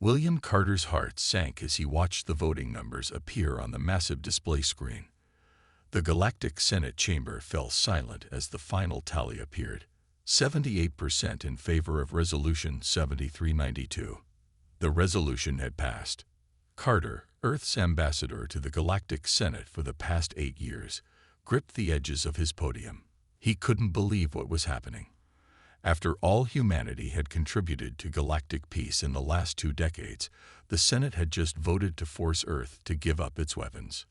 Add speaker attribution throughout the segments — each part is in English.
Speaker 1: William Carter's heart sank as he watched the voting numbers appear on the massive display screen. The Galactic Senate chamber fell silent as the final tally appeared, 78% in favor of Resolution 7392. The resolution had passed. Carter, Earth's ambassador to the Galactic Senate for the past 8 years, gripped the edges of his podium. He couldn't believe what was happening. After all humanity had contributed to galactic peace in the last 2 decades, the Senate had just voted to force Earth to give up its weapons.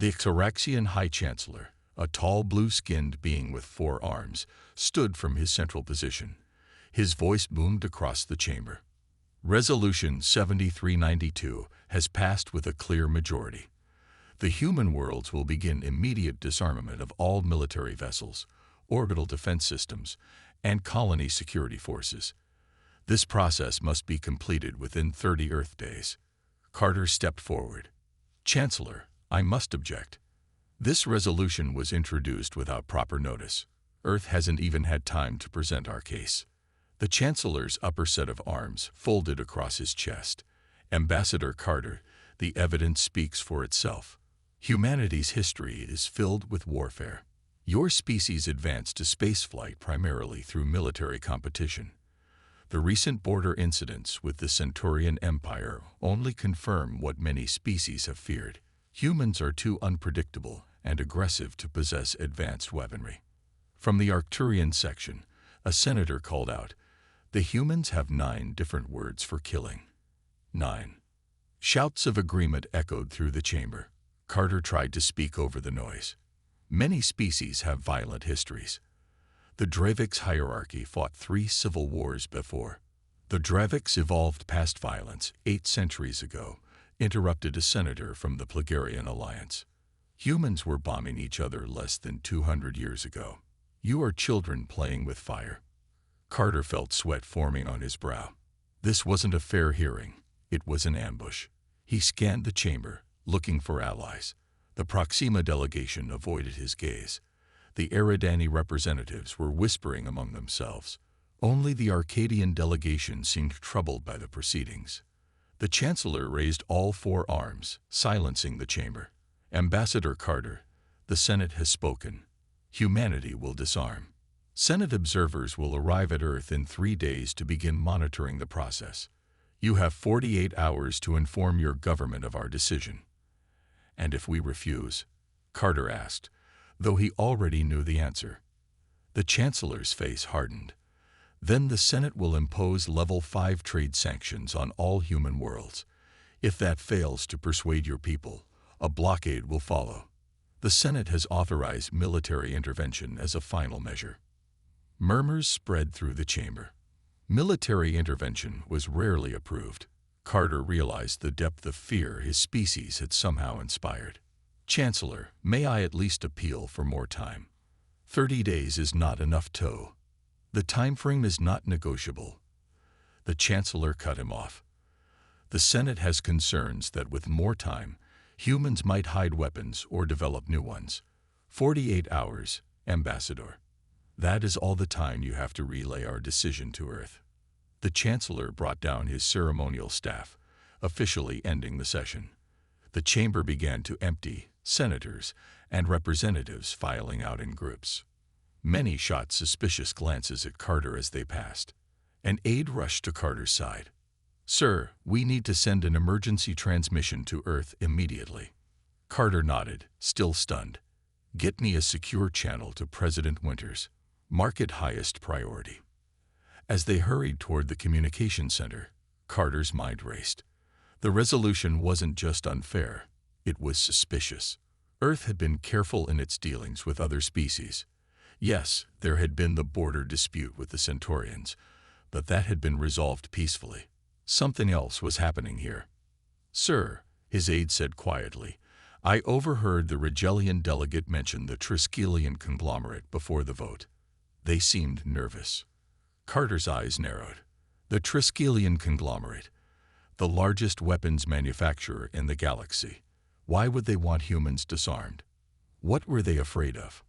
Speaker 1: The Xeraxian High Chancellor, a tall blue-skinned being with 4 arms, stood from his central position. His voice boomed across the chamber. Resolution 7392 has passed with a clear majority. The human worlds will begin immediate disarmament of all military vessels, orbital defense systems, and colony security forces. This process must be completed within 30 Earth days. Carter stepped forward. Chancellor, I must object. This resolution was introduced without proper notice. Earth hasn't even had time to present our case. The Chancellor's upper set of arms folded across his chest. Ambassador Carter, the evidence speaks for itself. Humanity's history is filled with warfare. Your species advanced to spaceflight primarily through military competition. The recent border incidents with the Centaurian Empire only confirm what many species have feared. Humans are too unpredictable and aggressive to possess advanced weaponry. From the Arcturian section, a senator called out, "The humans have 9 different words for killing." 9. Shouts of agreement echoed through the chamber. Carter tried to speak over the noise. Many species have violent histories. The Dravix hierarchy fought 3 civil wars before. The Dravix evolved past violence 8 centuries ago, interrupted a senator from the Plagarian Alliance. Humans were bombing each other less than 200 years ago. You are children playing with fire. Carter felt sweat forming on his brow. This wasn't a fair hearing. It was an ambush. He scanned the chamber, looking for allies. The Proxima delegation avoided his gaze. The Eridani representatives were whispering among themselves. Only the Arcadian delegation seemed troubled by the proceedings. The Chancellor raised all 4 arms, silencing the chamber. Ambassador Carter, the Senate has spoken. Humanity will disarm. Senate observers will arrive at Earth in 3 days to begin monitoring the process. You have 48 hours to inform your government of our decision. And if we refuse? Carter asked, though he already knew the answer. The Chancellor's face hardened. Then the Senate will impose Level 5 trade sanctions on all human worlds. If that fails to persuade your people, a blockade will follow. The Senate has authorized military intervention as a final measure. Murmurs spread through the chamber. Military intervention was rarely approved. Carter realized the depth of fear his species had somehow inspired. Chancellor, may I at least appeal for more time? 30 days is not enough tow. The time frame is not negotiable. The Chancellor cut him off. The Senate has concerns that with more time, humans might hide weapons or develop new ones. 48 hours, Ambassador. That is all the time you have to relay our decision to Earth. The Chancellor brought down his ceremonial staff, officially ending the session. The chamber began to empty, senators and representatives filing out in groups. Many shot suspicious glances at Carter as they passed. An aide rushed to Carter's side. "Sir, we need to send an emergency transmission to Earth immediately." Carter nodded, still stunned. "Get me a secure channel to President Winters. Mark it highest priority." As they hurried toward the communication center, Carter's mind raced. The resolution wasn't just unfair, it was suspicious. Earth had been careful in its dealings with other species. Yes, there had been the border dispute with the Centaurians, but that had been resolved peacefully. Something else was happening here. "Sir," his aide said quietly, "I overheard the Rigelian delegate mention the Triskelion conglomerate before the vote. They seemed nervous." Carter's eyes narrowed. The Triskelion conglomerate, the largest weapons manufacturer in the galaxy. Why would they want humans disarmed? What were they afraid of?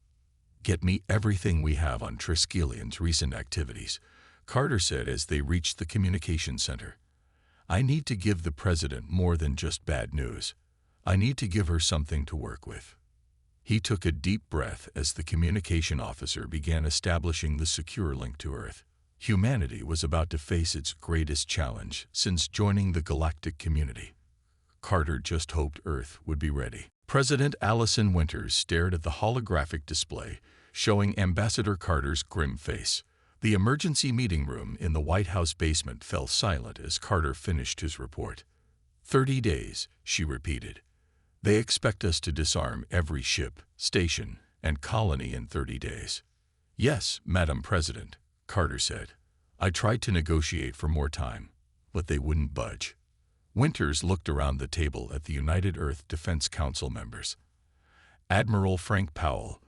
Speaker 1: "Get me everything we have on Triskelion's recent activities," Carter said as they reached the communication center. I need to give the president more than just bad news. I need to give her something to work with. He took a deep breath as the communication officer began establishing the secure link to Earth. Humanity was about to face its greatest challenge since joining the galactic community. Carter just hoped Earth would be ready. President Allison Winters stared at the holographic display, showing Ambassador Carter's grim face. The emergency meeting room in the White House basement fell silent as Carter finished his report. 30 days, she repeated. They expect us to disarm every ship, station, and colony in 30 days. Yes, Madam President, Carter said. I tried to negotiate for more time, but they wouldn't budge. Winters looked around the table at the United Earth Defense Council members. Admiral Frank Powell,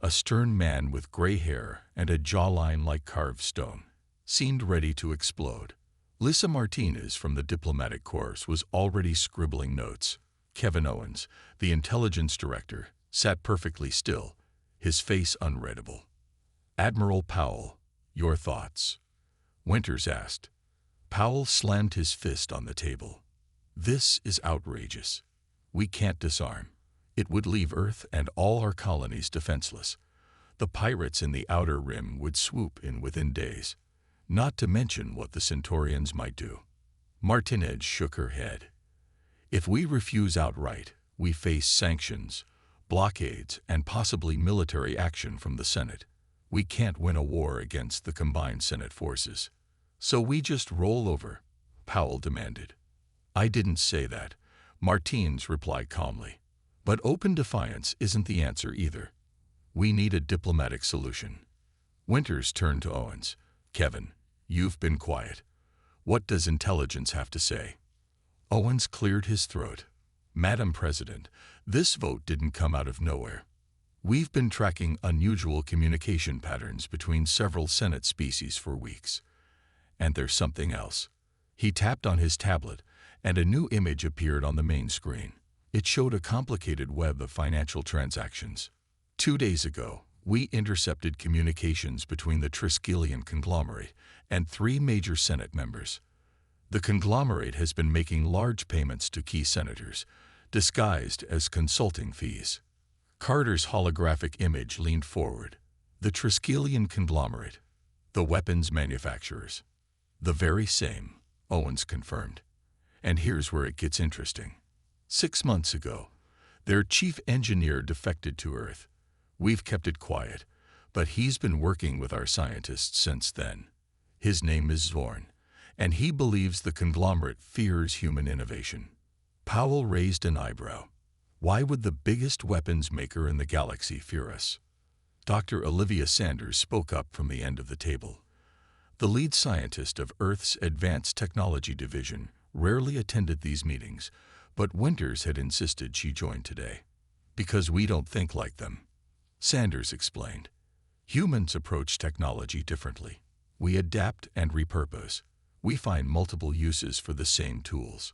Speaker 1: a stern man with gray hair and a jawline like carved stone, seemed ready to explode. Lisa Martinez from the Diplomatic Corps was already scribbling notes. Kevin Owens, the intelligence director, sat perfectly still, his face unreadable. Admiral Powell, your thoughts? Winters asked. Powell slammed his fist on the table. This is outrageous. We can't disarm. It would leave Earth and all our colonies defenseless. The pirates in the Outer Rim would swoop in within days, not to mention what the Centaurians might do. Martinez shook her head. If we refuse outright, we face sanctions, blockades, and possibly military action from the Senate. We can't win a war against the combined Senate forces. So we just roll over, Powell demanded. I didn't say that, Martinez replied calmly. But open defiance isn't the answer either. We need a diplomatic solution. Winters turned to Owens. Kevin, you've been quiet. What does intelligence have to say? Owens cleared his throat. Madam President, this vote didn't come out of nowhere. We've been tracking unusual communication patterns between several Senate species for weeks. And there's something else. He tapped on his tablet, and a new image appeared on the main screen. It showed a complicated web of financial transactions. 2 days ago, we intercepted communications between the Triskelion conglomerate and 3 major Senate members. The conglomerate has been making large payments to key senators, disguised as consulting fees. Carter's holographic image leaned forward. The Triskelion conglomerate, the weapons manufacturers. The very same, Owens confirmed. And here's where it gets interesting. 6 months ago, their chief engineer defected to Earth. We've kept it quiet, but he's been working with our scientists since then. His name is Zorn, and he believes the conglomerate fears human innovation. Powell raised an eyebrow. Why would the biggest weapons maker in the galaxy fear us? Dr. Olivia Sanders spoke up from the end of the table. The lead scientist of Earth's Advanced Technology Division rarely attended these meetings, but Winters had insisted she join today. Because we don't think like them, Sanders explained. Humans approach technology differently. We adapt and repurpose. We find multiple uses for the same tools.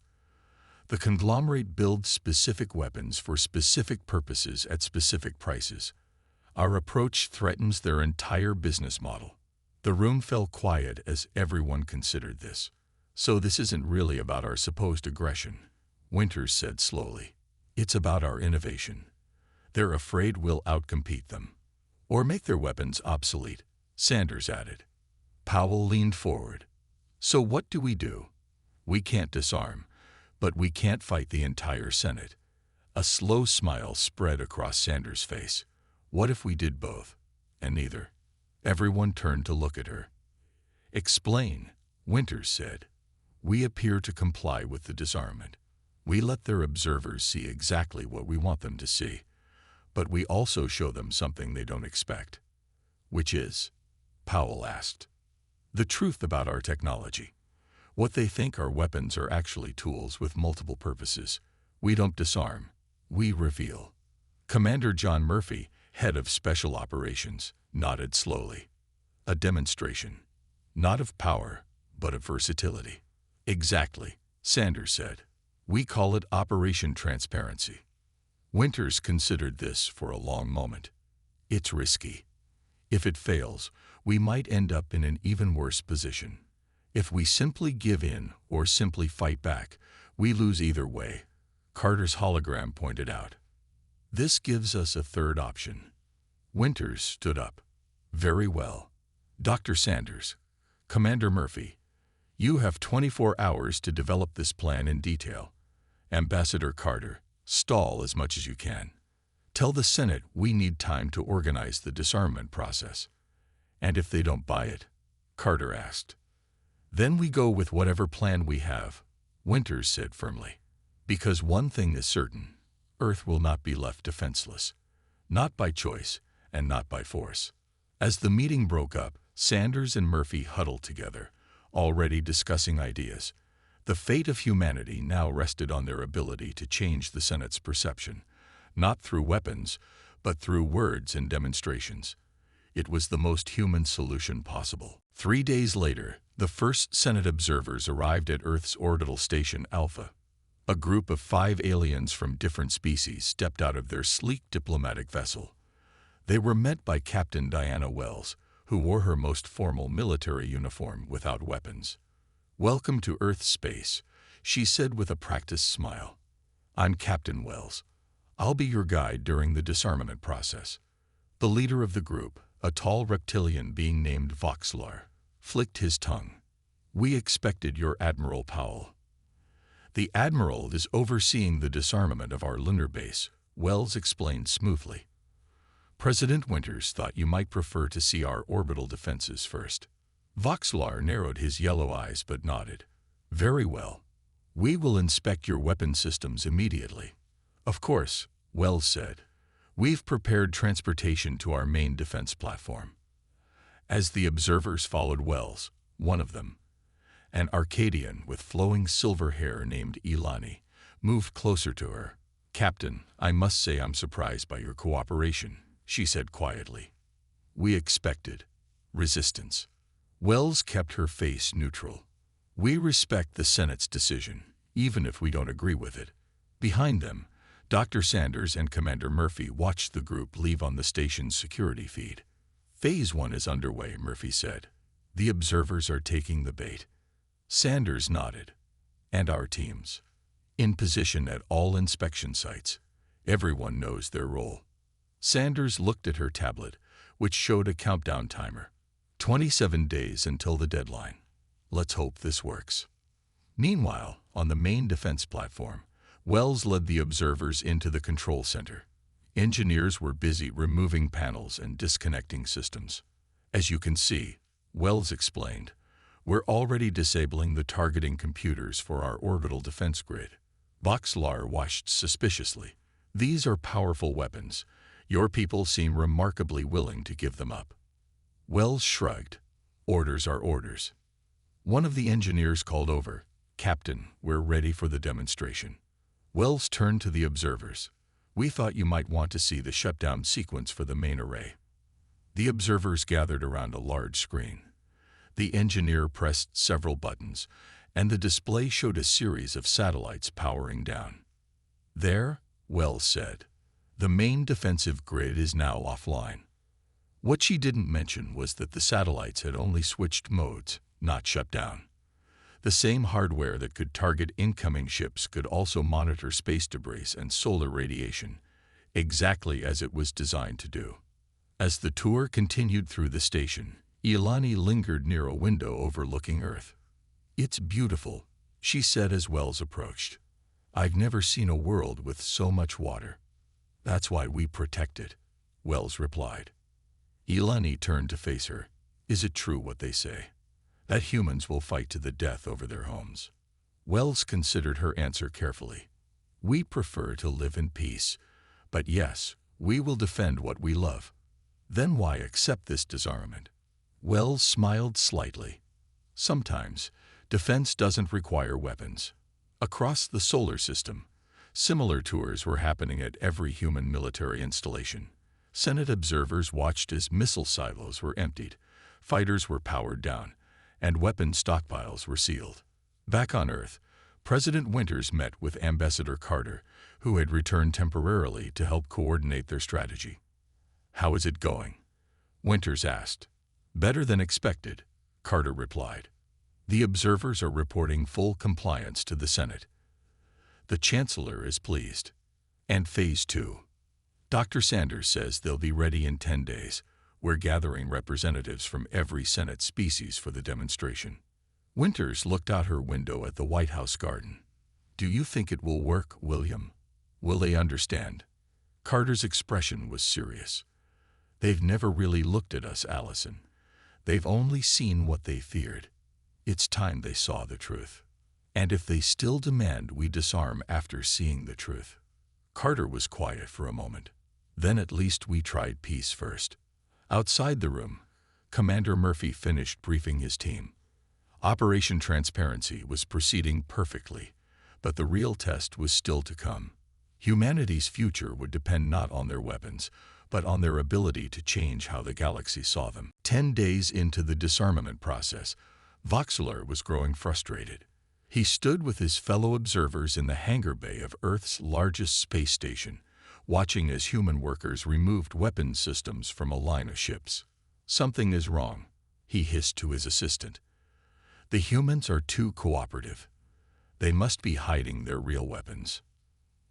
Speaker 1: The conglomerate builds specific weapons for specific purposes at specific prices. Our approach threatens their entire business model. The room fell quiet as everyone considered this. So this isn't really about our supposed aggression, Winters said slowly. It's about our innovation. They're afraid we'll outcompete them. Or make their weapons obsolete, Sanders added. Powell leaned forward. So what do? We can't disarm, but we can't fight the entire Senate. A slow smile spread across Sanders' face. What if we did both? And neither. Everyone turned to look at her. Explain, Winters said. We appear to comply with the disarmament. We let their observers see exactly what we want them to see, but we also show them something they don't expect. Which is? Powell asked. The truth about our technology. What they think our weapons are actually tools with multiple purposes. We don't disarm. We reveal. Commander John Murphy, head of Special Operations, nodded slowly. A demonstration. Not of power, but of versatility. Exactly, Sanders said. We call it Operation Transparency. Winters considered this for a long moment. It's risky. If it fails, we might end up in an even worse position. If we simply give in or simply fight back, we lose either way, Carter's hologram pointed out. This gives us a third option. Winters stood up. Very well. Dr. Sanders, Commander Murphy, you have 24 hours to develop this plan in detail. Ambassador Carter, stall as much as you can. Tell the Senate we need time to organize the disarmament process. And if they don't buy it, Carter asked. Then we go with whatever plan we have, Winters said firmly. Because one thing is certain, Earth will not be left defenseless. Not by choice and not by force. As the meeting broke up, Sanders and Murphy huddled together, already discussing ideas. The fate of humanity now rested on their ability to change the Senate's perception, not through weapons, but through words and demonstrations. It was the most human solution possible. 3 days later, the first Senate observers arrived at Earth's orbital station Alpha. A group of 5 aliens from different species stepped out of their sleek diplomatic vessel. They were met by Captain Diana Wells, who wore her most formal military uniform without weapons. "Welcome to Earth space," she said with a practiced smile. "I'm Captain Wells. I'll be your guide during the disarmament process." The leader of the group, a tall reptilian being named Voxlar, flicked his tongue. "We expected your Admiral Powell." "The Admiral is overseeing the disarmament of our lunar base," Wells explained smoothly. "President Winters thought you might prefer to see our orbital defenses first." Voxlar narrowed his yellow eyes but nodded. "Very well. We will inspect your weapon systems immediately." "Of course," Wells said. "We've prepared transportation to our main defense platform." As the observers followed Wells, one of them, an Arcadian with flowing silver hair named Ilani, moved closer to her. "Captain, I must say I'm surprised by your cooperation," she said quietly. "We expected resistance." Wells kept her face neutral. "We respect the Senate's decision, even if we don't agree with it." Behind them, Dr. Sanders and Commander Murphy watched the group leave on the station's security feed. "Phase 1 is underway," Murphy said. "The observers are taking the bait." Sanders nodded. "And our teams? In position at all inspection sites. Everyone knows their role." Sanders looked at her tablet, which showed a countdown timer. 27 days until the deadline. "Let's hope this works." Meanwhile, on the main defense platform, Wells led the observers into the control center. Engineers were busy removing panels and disconnecting systems. "As you can see," Wells explained, "we're already disabling the targeting computers for our orbital defense grid." Voxlar watched suspiciously. "These are powerful weapons. Your people seem remarkably willing to give them up." Wells shrugged. "Orders are orders." One of the engineers called over, "Captain, we're ready for the demonstration." Wells turned to the observers. "We thought you might want to see the shutdown sequence for the main array." The observers gathered around a large screen. The engineer pressed several buttons, and the display showed a series of satellites powering down. "There," Wells said, "the main defensive grid is now offline." What she didn't mention was that the satellites had only switched modes, not shut down. The same hardware that could target incoming ships could also monitor space debris and solar radiation, exactly as it was designed to do. As the tour continued through the station, Ilani lingered near a window overlooking Earth. "It's beautiful," she said as Wells approached. "I've never seen a world with so much water." "That's why we protect it," Wells replied. Ilani turned to face her. "Is it true what they say, that humans will fight to the death over their homes?" Wells considered her answer carefully. "We prefer to live in peace, but yes, we will defend what we love." "Then why accept this disarmament?" Wells smiled slightly. "Sometimes, defense doesn't require weapons." Across the solar system, similar tours were happening at every human military installation. Senate observers watched as missile silos were emptied, fighters were powered down, and weapon stockpiles were sealed. Back on Earth, President Winters met with Ambassador Carter, who had returned temporarily to help coordinate their strategy. "How is it going?" Winters asked. "Better than expected," Carter replied. The observers are reporting full compliance to the Senate. The Chancellor is pleased. And Phase 2. Dr. Sanders says they'll be ready in 10 days. We're gathering representatives from every Senate species for the demonstration. Winters looked out her window at the White House garden. Do you think it will work, William? Will they understand? Carter's expression was serious. They've never really looked at us, Allison. They've only seen what they feared. It's time they saw the truth. And if they still demand we disarm after seeing the truth. Carter was quiet for a moment. Then at least we tried peace first. Outside the room, Commander Murphy finished briefing his team. Operation Transparency was proceeding perfectly, but the real test was still to come. Humanity's future would depend not on their weapons, but on their ability to change how the galaxy saw them. 10 days into the disarmament process, Voxelar was growing frustrated. He stood with his fellow observers in the hangar bay of Earth's largest space station, watching as human workers removed weapons systems from a line of ships. Something is wrong, he hissed to his assistant. The humans are too cooperative. They must be hiding their real weapons.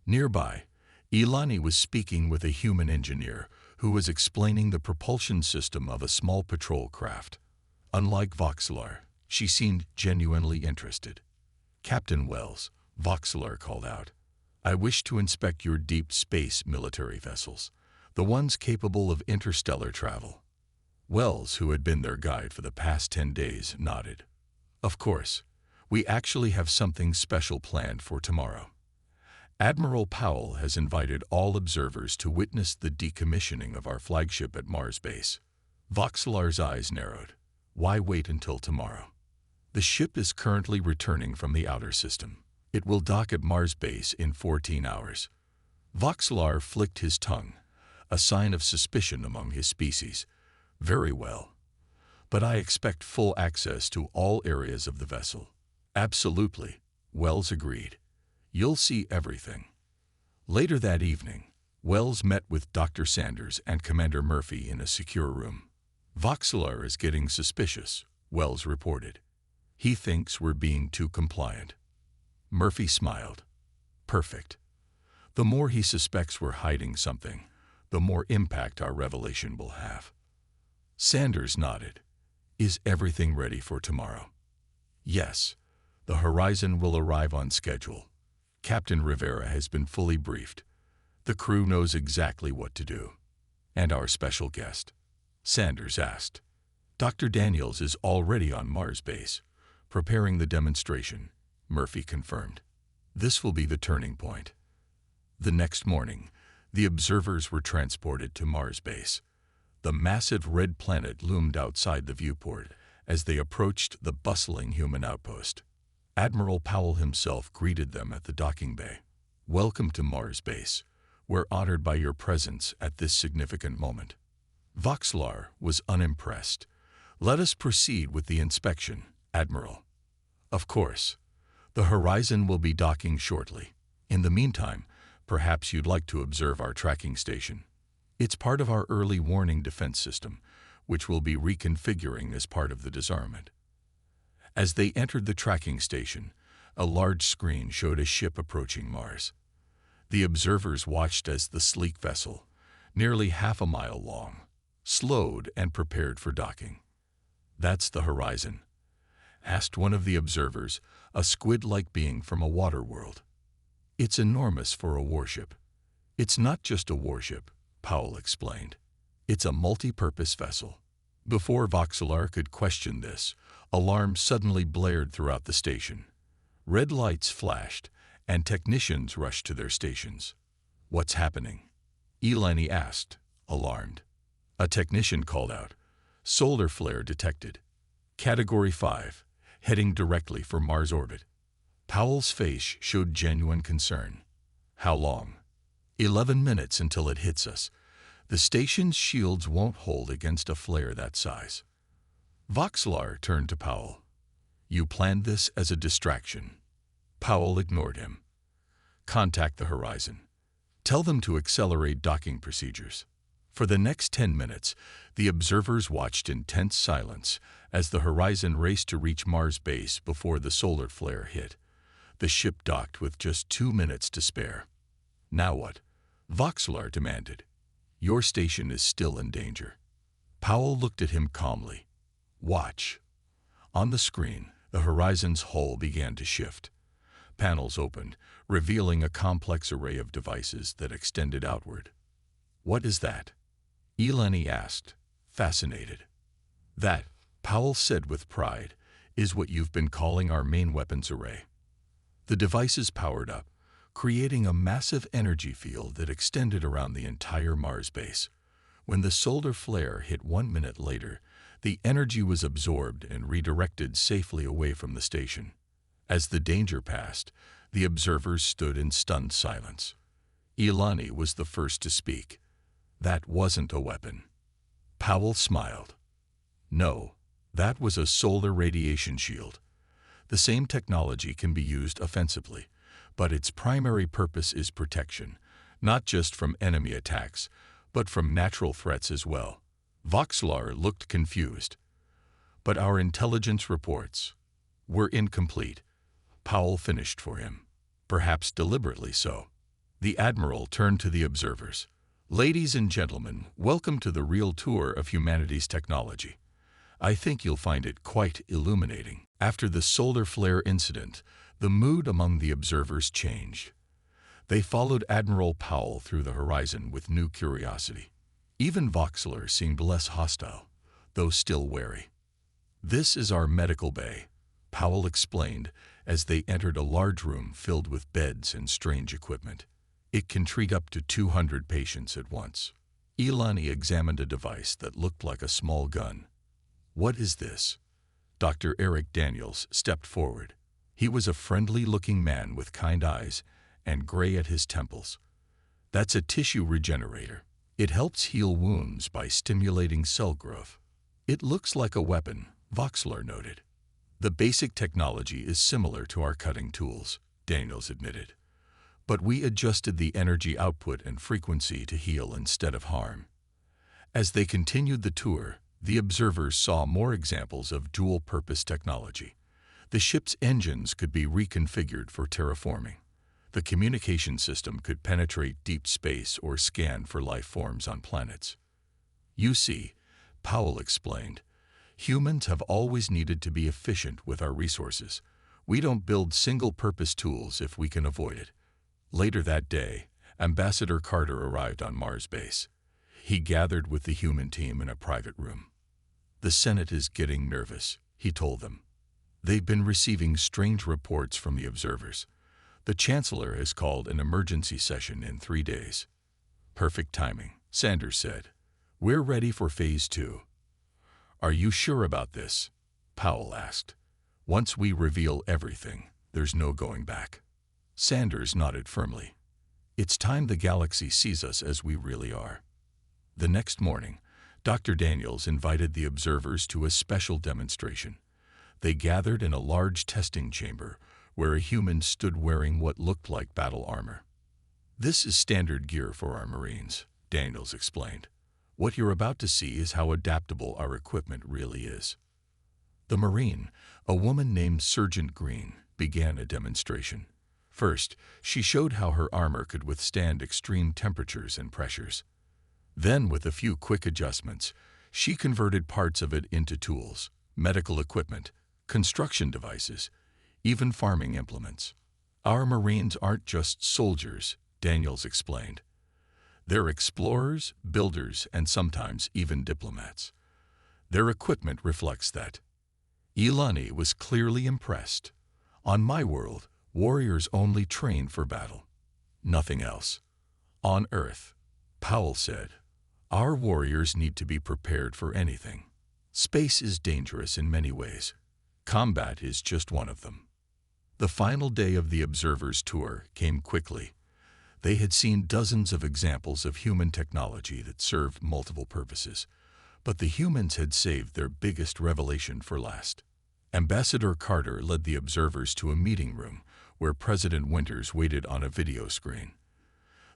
Speaker 1: Nearby, Ilani was speaking with a human engineer who was explaining the propulsion system of a small patrol craft. Unlike Voxelar, she seemed genuinely interested. Captain Wells, Voxelar called out, I wish to inspect your deep space military vessels, the ones capable of interstellar travel. Wells, who had been their guide for the past 10 days, nodded. Of course, we actually have something special planned for tomorrow. Admiral Powell has invited all observers to witness the decommissioning of our flagship at Mars base. Voxelar's eyes narrowed. Why wait until tomorrow? The ship is currently returning from the outer system. It will dock at Mars base in 14 hours. Voxelar flicked his tongue, a sign of suspicion among his species. Very well. But I expect full access to all areas of the vessel. Absolutely, Wells agreed. You'll see everything. Later that evening, Wells met with Dr. Sanders and Commander Murphy in a secure room. Voxelar is getting suspicious, Wells reported. He thinks we're being too compliant. Murphy smiled. Perfect. The more he suspects we're hiding something, the more impact our revelation will have. Sanders nodded. Is everything ready for tomorrow? Yes. The Horizon will arrive on schedule. Captain Rivera has been fully briefed. The crew knows exactly what to do. And our special guest? Sanders asked. Dr. Daniels is already on Mars base, preparing the demonstration, Murphy confirmed. This will be the turning point. The next morning, the observers were transported to Mars base. The massive red planet loomed outside the viewport as they approached the bustling human outpost. Admiral Powell himself greeted them at the docking bay. Welcome to Mars base. We're honored by your presence at this significant moment. Voxelar was unimpressed. Let us proceed with the inspection, Admiral. Of course. The Horizon will be docking shortly. In the meantime, perhaps you'd like to observe our tracking station. It's part of our early warning defense system, which we'll be reconfiguring as part of the disarmament. As they entered the tracking station, a large screen showed a ship approaching Mars. The observers watched as the sleek vessel, nearly half a mile long, slowed and prepared for docking. That's the Horizon, asked one of the observers, a squid-like being from a water world. It's enormous for a warship. It's not just a warship, Powell explained. It's a multi-purpose vessel. Before Voxelar could question this, alarms suddenly blared throughout the station. Red lights flashed, and technicians rushed to their stations. What's happening? Ilani asked, alarmed. A technician called out. Solar flare detected. Category 5, heading directly for Mars orbit. Powell's face showed genuine concern. How long? 11 minutes until it hits us. The station's shields won't hold against a flare that size. Voxelar turned to Powell. You planned this as a distraction. Powell ignored him. Contact the Horizon. Tell them to accelerate docking procedures. For the next 10 minutes, the observers watched in tense silence as the Horizon raced to reach Mars base before the solar flare hit. The ship docked with just 2 minutes to spare. Now what? Voxelar demanded. Your station is still in danger. Powell looked at him calmly. Watch. On the screen, the Horizon's hull began to shift. Panels opened, revealing a complex array of devices that extended outward. What is that? Eleni asked, fascinated. That, Powell said with pride, is what you've been calling our main weapons array. The devices powered up, creating a massive energy field that extended around the entire Mars base. When the solar flare hit 1 minute later, the energy was absorbed and redirected safely away from the station. As the danger passed, the observers stood in stunned silence. Eleni was the first to speak. That wasn't a weapon. Powell smiled. No, that was a solar radiation shield. The same technology can be used offensively, but its primary purpose is protection, not just from enemy attacks, but from natural threats as well. Voxelar looked confused. But our intelligence reports were incomplete. Powell finished for him, perhaps deliberately so. The Admiral turned to the observers. Ladies and gentlemen, welcome to the real tour of humanity's technology. I think you'll find it quite illuminating. After the solar flare incident, the mood among the observers changed. They followed Admiral Powell through the Horizon with new curiosity. Even Voxelar seemed less hostile, though still wary. This is our medical bay, Powell explained as they entered a large room filled with beds and strange equipment. It can treat up to 200 patients at once. Eleni examined a device that looked like a small gun. What is this? Dr. Eric Daniels stepped forward. He was a friendly-looking man with kind eyes and gray at his temples. That's a tissue regenerator. It helps heal wounds by stimulating cell growth. It looks like a weapon, Voxelar noted. The basic technology is similar to our cutting tools, Daniels admitted. But we adjusted the energy output and frequency to heal instead of harm. As they continued the tour, the observers saw more examples of dual-purpose technology. The ship's engines could be reconfigured for terraforming. The communication system could penetrate deep space or scan for life forms on planets. You see, Powell explained, humans have always needed to be efficient with our resources. We don't build single-purpose tools if we can avoid it. Later that day, Ambassador Carter arrived on Mars base. He gathered with the human team in a private room. The Senate is getting nervous, he told them. They've been receiving strange reports from the observers. The Chancellor has called an emergency session in 3 days. Perfect timing, Sanders said. We're ready for Phase 2. Are you sure about this? Powell asked. Once we reveal everything, there's no going back. Sanders nodded firmly. It's time the galaxy sees us as we really are. The next morning, Dr. Daniels invited the observers to a special demonstration. They gathered in a large testing chamber where a human stood wearing what looked like battle armor. This is standard gear for our Marines, Daniels explained. What you're about to see is how adaptable our equipment really is. The Marine, a woman named Sergeant Green, began a demonstration. First, she showed how her armor could withstand extreme temperatures and pressures. Then, with a few quick adjustments, she converted parts of it into tools, medical equipment, construction devices, even farming implements. Our Marines aren't just soldiers, Daniels explained. They're explorers, builders, and sometimes even diplomats. Their equipment reflects that. Eleni was clearly impressed. On my world, warriors only train for battle. Nothing else. On Earth, Powell said, our warriors need to be prepared for anything. Space is dangerous in many ways. Combat is just one of them. The final day of the observers' tour came quickly. They had seen dozens of examples of human technology that served multiple purposes, but the humans had saved their biggest revelation for last. Ambassador Carter led the observers to a meeting room where President Winters waited on a video screen.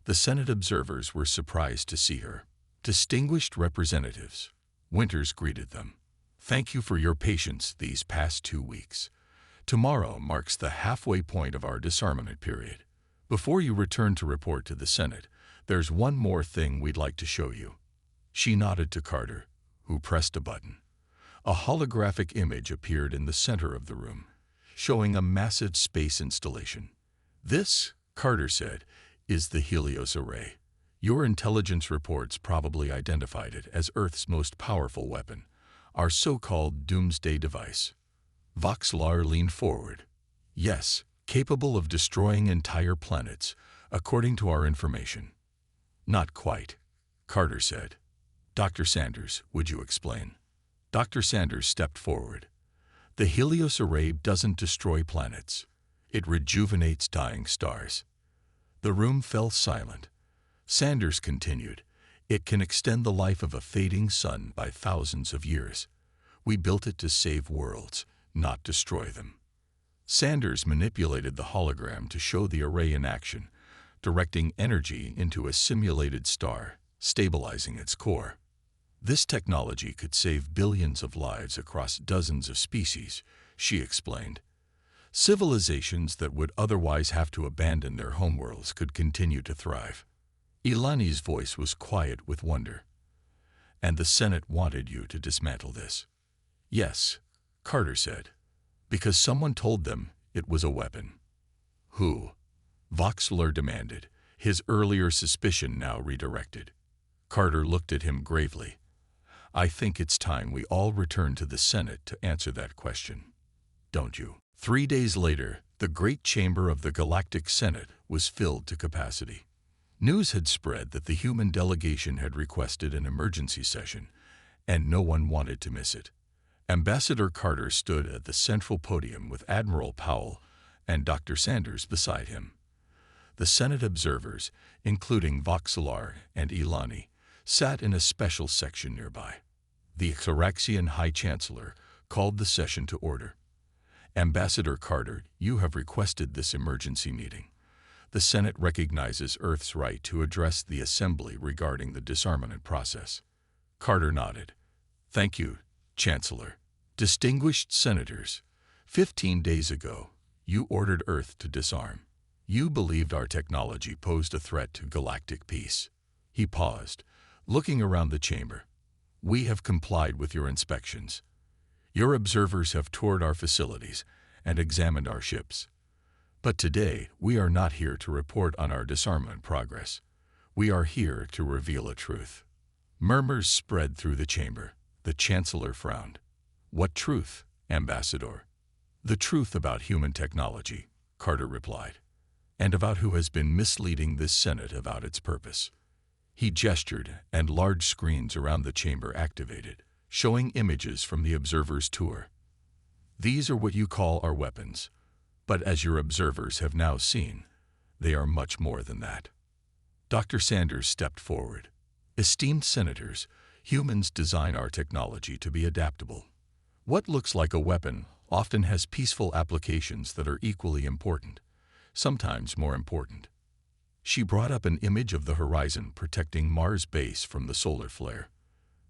Speaker 1: The Senate observers were surprised to see her. Distinguished representatives, Winters greeted them. Thank you for your patience these past 2 weeks. Tomorrow marks the halfway point of our disarmament period. Before you return to report to the Senate, there's one more thing we'd like to show you. She nodded to Carter, who pressed a button. A holographic image appeared in the center of the room, showing a massive space installation. This, Carter said, is the Helios array. Your intelligence reports probably identified it as Earth's most powerful weapon, our so-called doomsday device. Voxlar leaned forward. Yes, capable of destroying entire planets, according to our information. Not quite, Carter said. Dr. Sanders, would you explain? Dr. Sanders stepped forward. The Helios array doesn't destroy planets. It rejuvenates dying stars. The room fell silent. Sanders continued, it can extend the life of a fading sun by thousands of years. We built it to save worlds, not destroy them. Sanders manipulated the hologram to show the array in action, directing energy into a simulated star, stabilizing its core. This technology could save billions of lives across dozens of species, she explained. Civilizations that would otherwise have to abandon their homeworlds could continue to thrive. Ilani's voice was quiet with wonder. And the Senate wanted you to dismantle this. Yes, Carter said, because someone told them it was a weapon. Who? Voxlar demanded, his earlier suspicion now redirected. Carter looked at him gravely. I think it's time we all return to the Senate to answer that question. Don't you? 3 days later, the great chamber of the Galactic Senate was filled to capacity. News had spread that the human delegation had requested an emergency session, and no one wanted to miss it. Ambassador Carter stood at the central podium with Admiral Powell and Dr. Sanders beside him. The Senate observers, including Voxlar and Ilani, sat in a special section nearby. The Xeraxian High Chancellor called the session to order. Ambassador Carter, you have requested this emergency meeting. The Senate recognizes Earth's right to address the Assembly regarding the disarmament process. Carter nodded. Thank you, Chancellor. Distinguished Senators, 15 days ago, you ordered Earth to disarm. You believed our technology posed a threat to galactic peace. He paused, looking around the chamber. We have complied with your inspections. Your observers have toured our facilities and examined our ships. But today, we are not here to report on our disarmament progress. We are here to reveal a truth. Murmurs spread through the chamber. The Chancellor frowned. What truth, Ambassador? The truth about human technology, Carter replied, and about who has been misleading this Senate about its purpose. He gestured, and large screens around the chamber activated, showing images from the observers' tour. These are what you call our weapons, but as your observers have now seen, they are much more than that. Dr. Sanders stepped forward. Esteemed Senators, humans design our technology to be adaptable. What looks like a weapon often has peaceful applications that are equally important, sometimes more important. She brought up an image of the horizon protecting Mars base from the solar flare.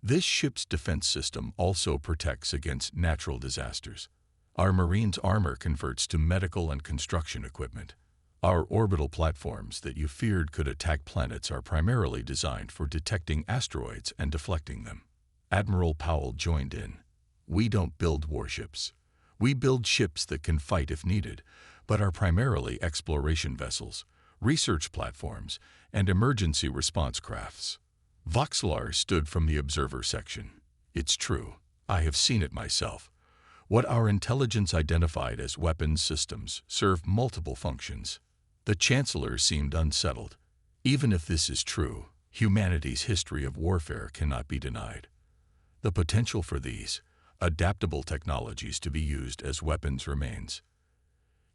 Speaker 1: This ship's defense system also protects against natural disasters. Our Marine's armor converts to medical and construction equipment. Our orbital platforms that you feared could attack planets are primarily designed for detecting asteroids and deflecting them. Admiral Powell joined in. We don't build warships. We build ships that can fight if needed, but are primarily exploration vessels, research platforms, and emergency response crafts. Voxlar stood from the observer section. It's true. I have seen it myself. What our intelligence identified as weapons systems serve multiple functions. The Chancellor seemed unsettled. Even if this is true, humanity's history of warfare cannot be denied. The potential for these adaptable technologies to be used as weapons remains.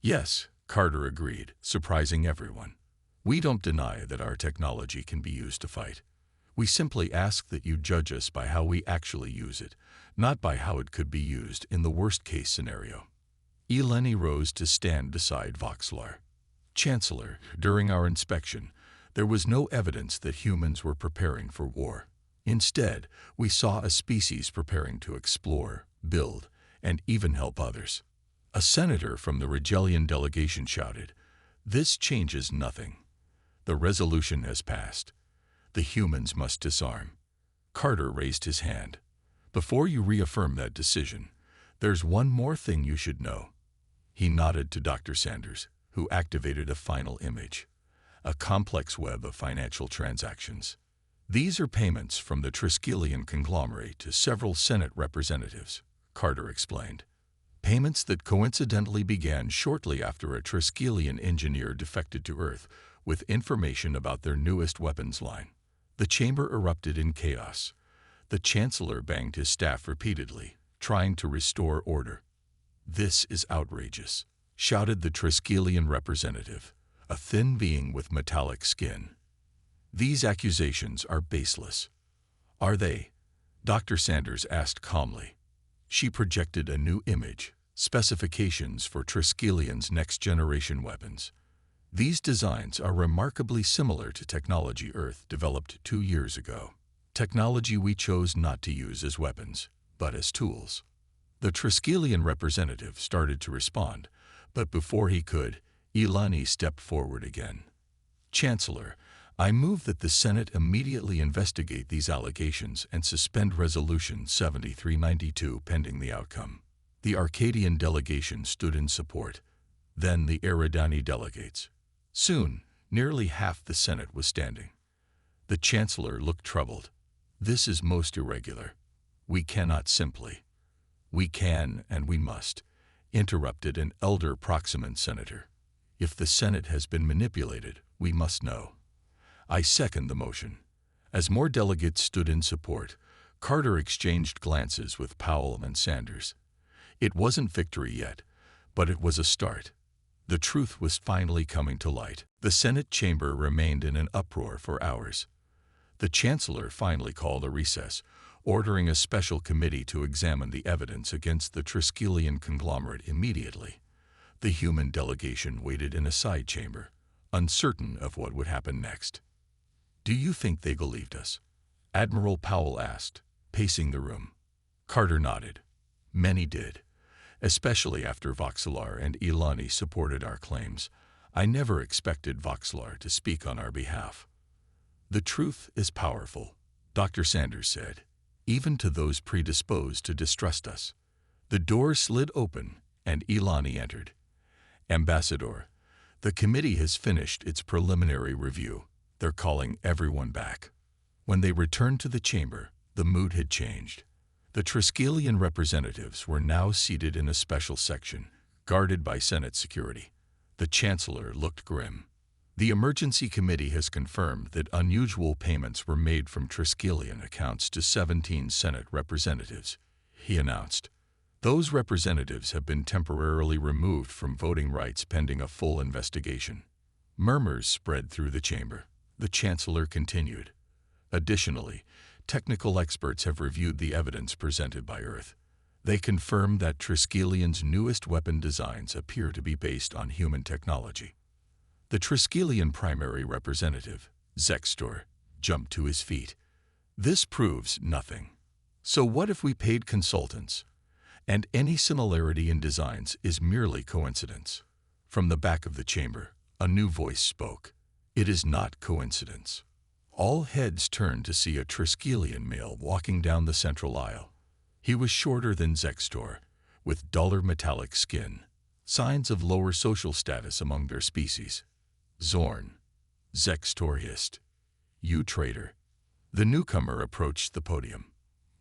Speaker 1: Yes, Carter agreed, surprising everyone. We don't deny that our technology can be used to fight. We simply ask that you judge us by how we actually use it, not by how it could be used in the worst-case scenario. Eleni rose to stand beside Voxlar. Chancellor, during our inspection, there was no evidence that humans were preparing for war. Instead, we saw a species preparing to explore, build, and even help others. A senator from the Regelian delegation shouted, "This changes nothing. The resolution has passed. The humans must disarm." Carter raised his hand. "Before you reaffirm that decision, there's one more thing you should know." He nodded to Dr. Sanders, who activated a final image, a complex web of financial transactions. "These are payments from the Triskelion conglomerate to several Senate representatives," Carter explained. "Payments that coincidentally began shortly after a Triskelion engineer defected to Earth with information about their newest weapons line." The chamber erupted in chaos. The Chancellor banged his staff repeatedly, trying to restore order. "This is outrageous," shouted the Triskelion representative, a thin being with metallic skin. "These accusations are baseless." "Are they?" Dr. Sanders asked calmly. She projected a new image, specifications for Triskelion's next-generation weapons. "These designs are remarkably similar to technology Earth developed 2 years ago. Technology we chose not to use as weapons, but as tools." The Triskelion representative started to respond, but before he could, Ilani stepped forward again. "Chancellor, I move that the Senate immediately investigate these allegations and suspend Resolution 7392 pending the outcome." The Arcadian delegation stood in support, then the Eridani delegates. Soon, nearly half the Senate was standing. The Chancellor looked troubled. "This is most irregular. We cannot simply—" "We can and we must," interrupted an elder Proximant senator. "If the Senate has been manipulated, we must know." "I second the motion." As more delegates stood in support, Carter exchanged glances with Powell and Sanders. It wasn't victory yet, but it was a start. The truth was finally coming to light. The Senate chamber remained in an uproar for hours. The Chancellor finally called a recess, ordering a special committee to examine the evidence against the Triskelion conglomerate immediately. The human delegation waited in a side chamber, uncertain of what would happen next. "Do you think they believed us?" Admiral Powell asked, pacing the room. Carter nodded. "Many did, especially after Voxelar and Ilani supported our claims. I never expected Voxelar to speak on our behalf." "The truth is powerful," Dr. Sanders said, "even to those predisposed to distrust us." The door slid open, and Ilani entered. "Ambassador, the committee has finished its preliminary review. They're calling everyone back." When they returned to the chamber, the mood had changed. The Triskelion representatives were now seated in a special section, guarded by Senate security. The Chancellor looked grim. "The Emergency Committee has confirmed that unusual payments were made from Triskelion accounts to 17 Senate representatives," he announced. "Those representatives have been temporarily removed from voting rights pending a full investigation." Murmurs spread through the chamber. The Chancellor continued. "Additionally, technical experts have reviewed the evidence presented by Earth. They confirm that Triskelion's newest weapon designs appear to be based on human technology." The Triskelion primary representative, Zextor, jumped to his feet. "This proves nothing. So what if we paid consultants? And any similarity in designs is merely coincidence." From the back of the chamber, a new voice spoke. "It is not coincidence." All heads turned to see a Triskelion male walking down the central aisle. He was shorter than Zextor, with duller metallic skin, signs of lower social status among their species. "Zorn," Zextor hissed. "You traitor." The newcomer approached the podium.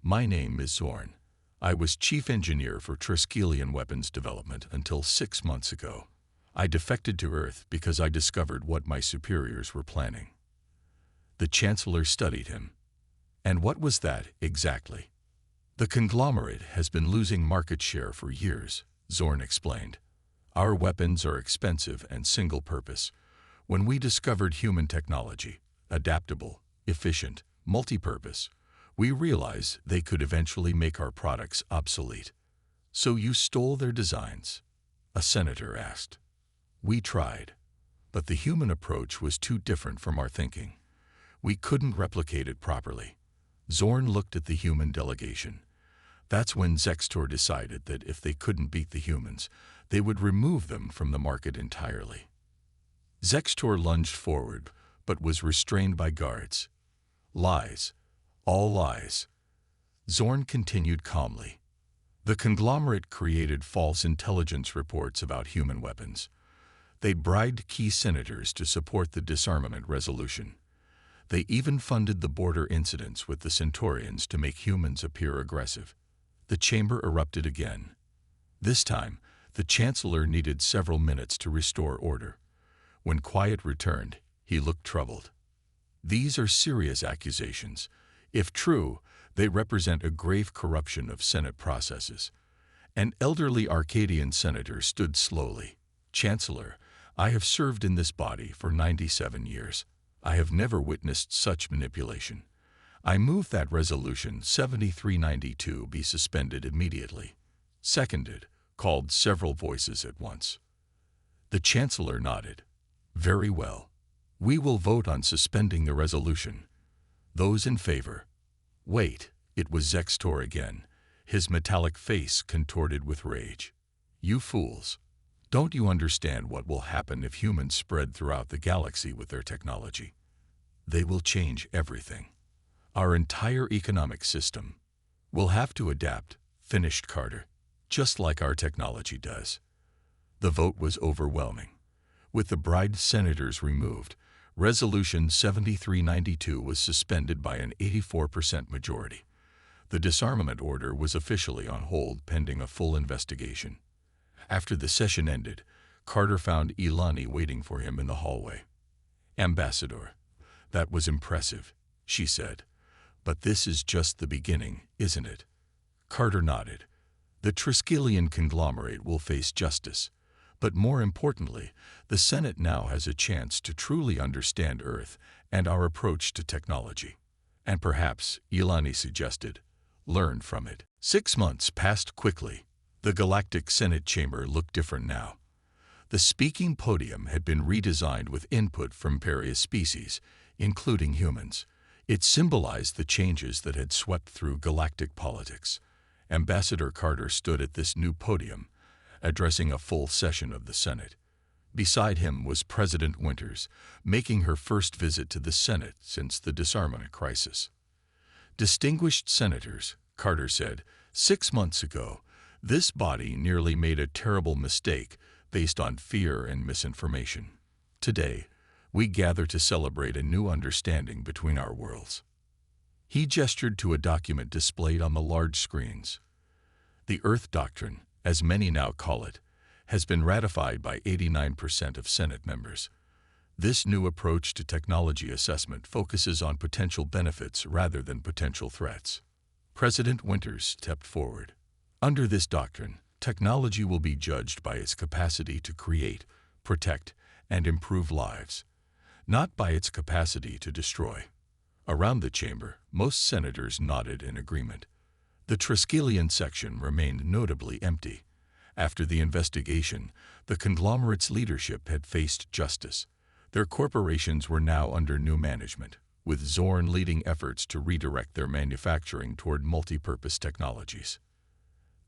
Speaker 1: "My name is Zorn. I was chief engineer for Triskelion weapons development until 6 months ago. I defected to Earth because I discovered what my superiors were planning." The Chancellor studied him. "And what was that, exactly?" "The conglomerate has been losing market share for years," Zorn explained. "Our weapons are expensive and single-purpose. When we discovered human technology, adaptable, efficient, multi-purpose, we realized they could eventually make our products obsolete." "So you stole their designs?" a senator asked. "We tried, but the human approach was too different from our thinking. We couldn't replicate it properly. Zorn looked at the human delegation. That's when Zextor decided that if they couldn't beat the humans, they would remove them from the market entirely. Zextor lunged forward, but was restrained by guards. Lies. All lies. Zorn continued calmly. The conglomerate created false intelligence reports about human weapons. They bribed key senators to support the disarmament resolution. They even funded the border incidents with the Centaurians to make humans appear aggressive. The chamber erupted again. This time, the Chancellor needed several minutes to restore order. When quiet returned, he looked troubled. These are serious accusations. If true, they represent a grave corruption of Senate processes. An elderly Arcadian senator stood slowly. Chancellor, I have served in this body for 97 years. I have never witnessed such manipulation. I move that Resolution 7392 be suspended immediately. Seconded, called several voices at once. The Chancellor nodded. Very well. We will vote on suspending the resolution. Those in favor. Wait, it was Zextor again, his metallic face contorted with rage. You fools. Don't you understand what will happen if humans spread throughout the galaxy with their technology? They will change everything. Our entire economic system. We'll have to adapt, finished Carter, just like our technology does. The vote was overwhelming. With the bribed senators removed, Resolution 7392 was suspended by an 84% majority. The disarmament order was officially on hold pending a full investigation. After the session ended, Carter found Ilani waiting for him in the hallway. Ambassador, that was impressive, she said. But this is just the beginning, isn't it? Carter nodded. The Triskelion conglomerate will face justice. But more importantly, the Senate now has a chance to truly understand Earth and our approach to technology. And perhaps, Ilani suggested, learn from it. 6 months passed quickly. The Galactic Senate chamber looked different now. The speaking podium had been redesigned with input from various species, including humans. It symbolized the changes that had swept through galactic politics. Ambassador Carter stood at this new podium, addressing a full session of the Senate. Beside him was President Winters, making her first visit to the Senate since the disarmament crisis. Distinguished senators, Carter said, 6 months ago, this body nearly made a terrible mistake based on fear and misinformation. Today, we gather to celebrate a new understanding between our worlds. He gestured to a document displayed on the large screens. The Earth Doctrine, as many now call it, has been ratified by 89% of Senate members. This new approach to technology assessment focuses on potential benefits rather than potential threats. President Winters stepped forward. Under this doctrine, technology will be judged by its capacity to create, protect, and improve lives, not by its capacity to destroy. Around the chamber, most senators nodded in agreement. The Triskelion section remained notably empty. After the investigation, the conglomerate's leadership had faced justice. Their corporations were now under new management, with Zorn leading efforts to redirect their manufacturing toward multi-purpose technologies.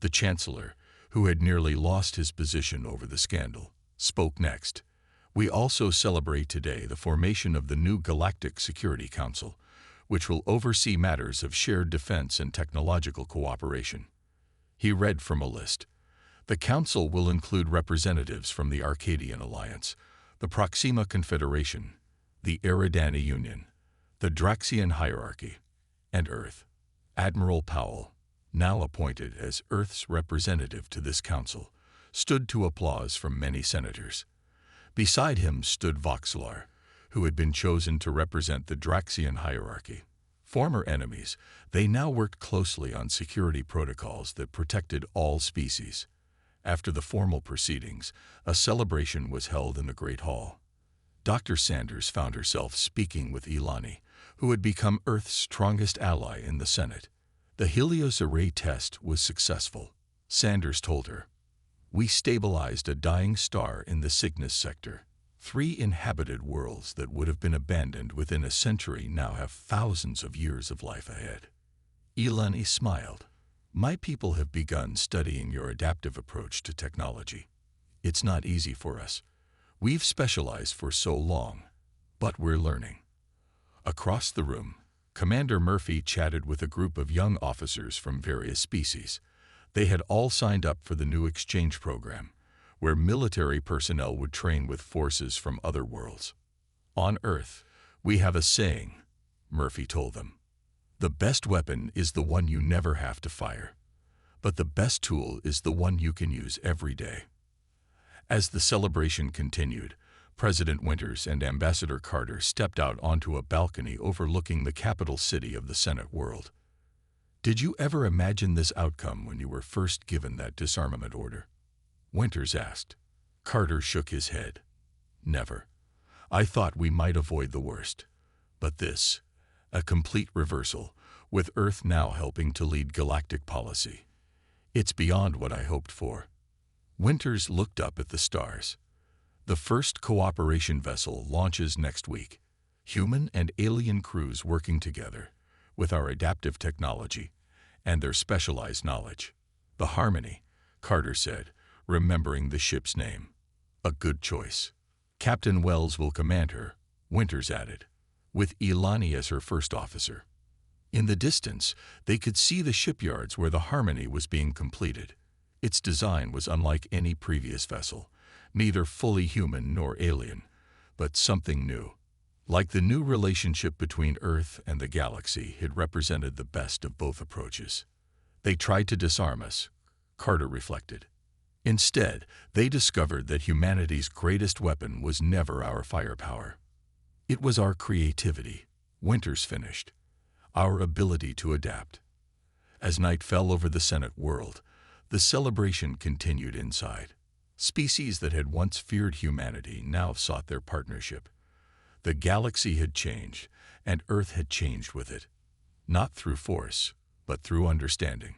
Speaker 1: The Chancellor, who had nearly lost his position over the scandal, spoke next. We also celebrate today the formation of the new Galactic Security Council, which will oversee matters of shared defense and technological cooperation. He read from a list. The Council will include representatives from the Arcadian Alliance, the Proxima Confederation, the Eridani Union, the Draxian Hierarchy, and Earth. Admiral Powell, now appointed as Earth's representative to this council, stood to applause from many senators. Beside him stood Voxlar, who had been chosen to represent the Draxian hierarchy. Former enemies, they now worked closely on security protocols that protected all species. After the formal proceedings, a celebration was held in the Great Hall. Dr. Sanders found herself speaking with Ilani, who had become Earth's strongest ally in the Senate. The Helios array test was successful, Sanders told her. We stabilized a dying star in the Cygnus sector. 3 inhabited worlds that would have been abandoned within a century now have thousands of years of life ahead. Ilani smiled. My people have begun studying your adaptive approach to technology. It's not easy for us. We've specialized for so long, but we're learning. Across the room, Commander Murphy chatted with a group of young officers from various species. They had all signed up for the new exchange program, where military personnel would train with forces from other worlds. On Earth, we have a saying, Murphy told them. The best weapon is the one you never have to fire, but the best tool is the one you can use every day. As the celebration continued, President Winters and Ambassador Carter stepped out onto a balcony overlooking the capital city of the Senate world. Did you ever imagine this outcome when you were first given that disarmament order? Winters asked. Carter shook his head. Never. I thought we might avoid the worst. But this, a complete reversal, with Earth now helping to lead galactic policy. It's beyond what I hoped for. Winters looked up at the stars. The first cooperation vessel launches next week. Human and alien crews working together, with our adaptive technology and their specialized knowledge. The Harmony, Carter said, remembering the ship's name. A good choice. Captain Wells will command her, Winters added, with Ilani as her first officer. In the distance, they could see the shipyards where the Harmony was being completed. Its design was unlike any previous vessel, neither fully human nor alien, but something new. Like the new relationship between Earth and the galaxy, it represented the best of both approaches. They tried to disarm us, Carter reflected. Instead, they discovered that humanity's greatest weapon was never our firepower. It was our creativity, Winters finished, our ability to adapt. As night fell over the Senate world, the celebration continued inside. Species that had once feared humanity now sought their partnership. The galaxy had changed, and Earth had changed with it. Not through force, but through understanding.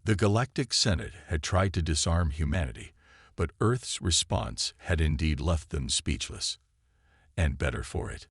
Speaker 1: The Galactic Senate had tried to disarm humanity, but Earth's response had indeed left them speechless. And better for it.